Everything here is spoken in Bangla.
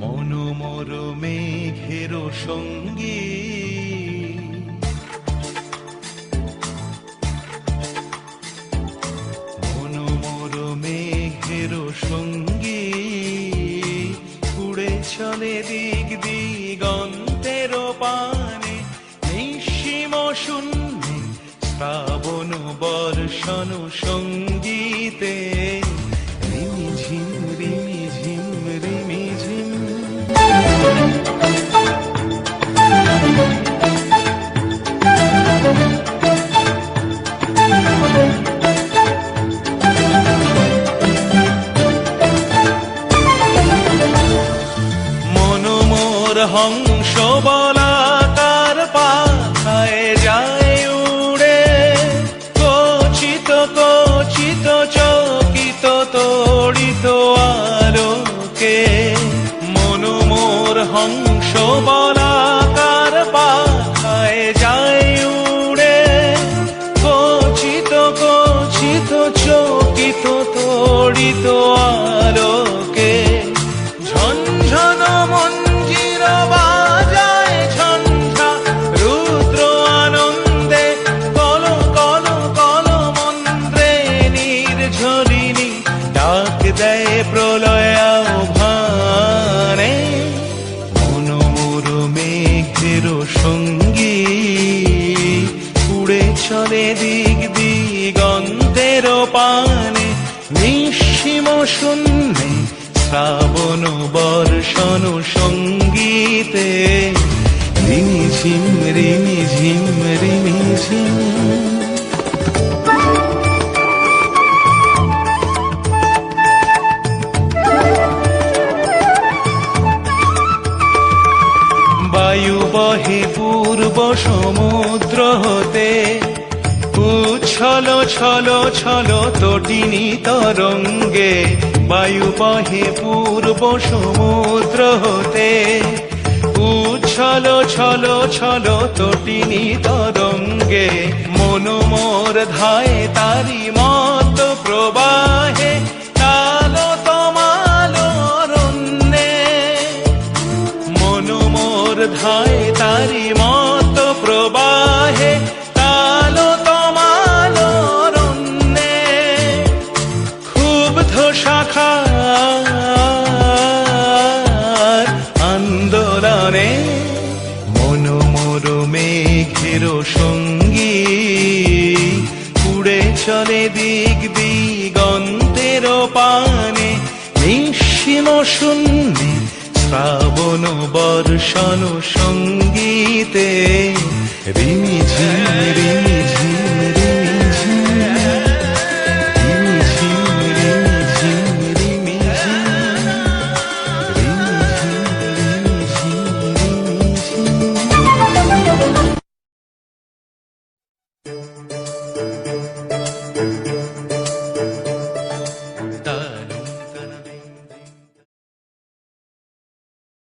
মনোমর মেঘের সঙ্গী মনোমর মেঘের সঙ্গী উড়ে চলে দিক দিগন্তের পানে নিঃসীম শূন্যে শ্রাবণ বর্ষণ সঙ্গীতে রিমিঝিম রিমিঝিম রিমিঝিম মনোমর হংস বলাকার পাখায় যায় উড়ে কচিত কচিত চকিত তড়িত আলোকে মনোমর হংস বলাকার পাখায় যায় উড়ে কচিত কচিত চকিত তড়িত আলোকে ঝনঝন মঞ্জির বাজায় ঝঞ্ঝা রুদ্র আনন্দে কল কল কল মন্ত্রে নির্ঝরিণী ডাক দেয় প্রলয় আহ্বানে মনোমর মেঘের সঙ্গী উড়ে চলে দিক দিগন্তের পানে নিঃসীম শূন্যে শ্রাবণ বর্ষণ সঙ্গীতে রিমিঝিম রিমিঝিম রিমিঝিম বায়ু বহে পূর্ব সমুদ্র হতে উচ্ছল ছল ছল তটিনী তরঙ্গে বায়ু বহে পূর্ব সমুদ্র হতে উচ্ছল ছল ছল তটিনী তরঙ্গে মনোমর ধায় তারি মত প্রবাহে কালো তমালো অরণ্যে মনোমর ধায় তারি মত প্রবাহে কালো তমালো অরণ্যে ক্ষুব্ধ শাখার আন্দোলনে মনোমর মেঘের সঙ্গী উড়ে চলে দিক দিগন্তের পানে নিঃসীম শূন্যে শ্রাবণ বর্ষণ সঙ্গীতে রিমিঝিম রিমিঝিম